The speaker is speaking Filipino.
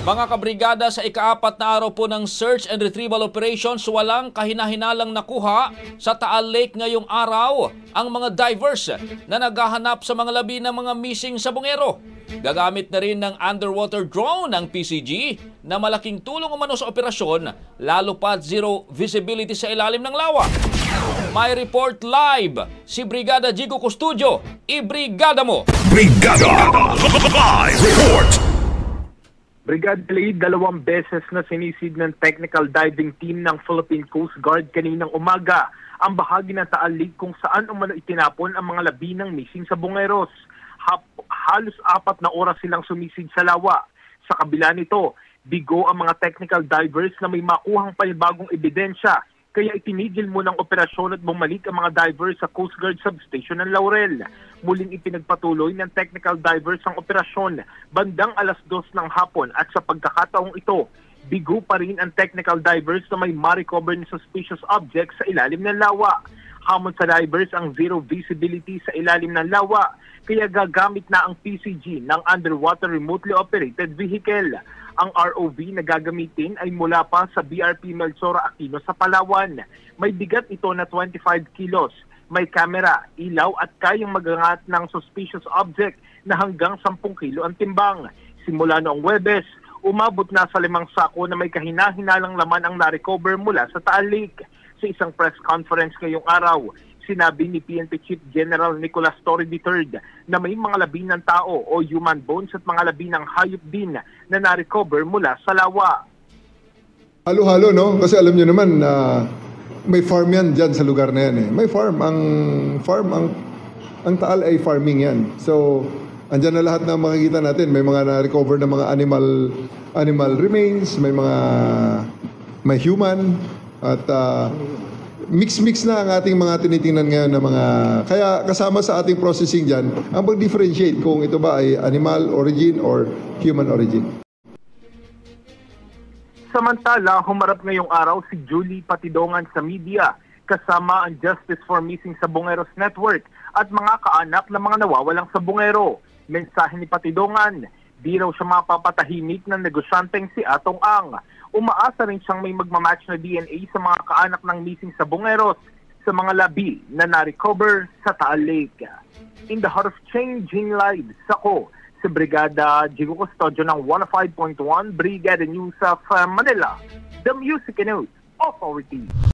Mga kabrigada, sa ika-4 na araw po ng search and retrieval operations, walang kahina-hinalang nakuha sa Taal Lake ngayong araw ang mga divers na naghahanap sa mga labi ng mga missing sa bungero. Gagamit na rin ng underwater drone ng PCG na malaking tulong umano sa operasyon, lalo pat zero visibility sa ilalim ng lawa. May report live si Brigada Jigo Custodio. I-brigada mo! Brigada Live Report! Brigada Lead, 2 beses na sinisid ng technical diving team ng Philippine Coast Guard kaninang umaga ang bahagi ng Taal Lake kung saan umano itinapon ang mga labi ng missing sa bungeros. Halos 4 na oras silang sumisid sa lawa. Sa kabila nito, bigo ang mga technical divers na may makuhang panibagong ebidensya, kaya itinigil mo ng operasyon at bumalik ang mga divers sa Coast Guard Substation ng Laurel. Muling ipinagpatuloy ng technical divers ang operasyon bandang 2:00 ng hapon at sa pagkakataong ito, bigo pa rin ang technical divers na may ma-recover ng suspicious objects sa ilalim ng lawa. Hamon sa divers ang zero visibility sa ilalim ng lawa, kaya gagamit na ang PCG ng underwater remotely operated vehicle. Ang ROV na gagamitin ay mula pa sa BRP Melchora Aquino sa Palawan. May bigat ito na 25 kilos. May kamera, ilaw at kayang magangat ng suspicious object na hanggang 10 kilo ang timbang. Simula noong Huwebes, umabot na sa 5 sako na may kahina-hinalang laman ang na-recover mula sa Taal Lake. Sa isang press conference ngayong araw, sinabi ni PNP Chief General Nicolas Torre III na may mga labi ng tao o human bones at mga labi ng hayop din na na-recover mula sa lawa. Halo-halo, no? Kasi alam nyo naman na may farm yan dyan sa lugar na yan. May farm. Ang Taal ay farming yan. So, andyan na lahat ng makikita natin. May mga na-recover na mga animal remains, may human, at mix na ang ating mga tinitingnan ngayon na mga... Kaya kasama sa ating processing dyan, ang mag-differentiate kung ito ba ay animal origin or human origin. Samantala, humarap ngayong araw si Julie Patidongan sa media kasama ang Justice for Missing sa Bungeros Network at mga kaanak ng mga nawawalang sa bungero. Mensahe ni Patidongan, di raw siya mapapatahimik ng negosyanteng si Atong Ang. Umaasa rin siyang may magmamatch na DNA sa mga kaanak ng missing sa bungeros sa mga labi na na-recover sa Taal Lake. In the heart of changing lives, ako si Brigada Jigo Custodio ng 105.1 Brigada News of Manila, the Music News Authority.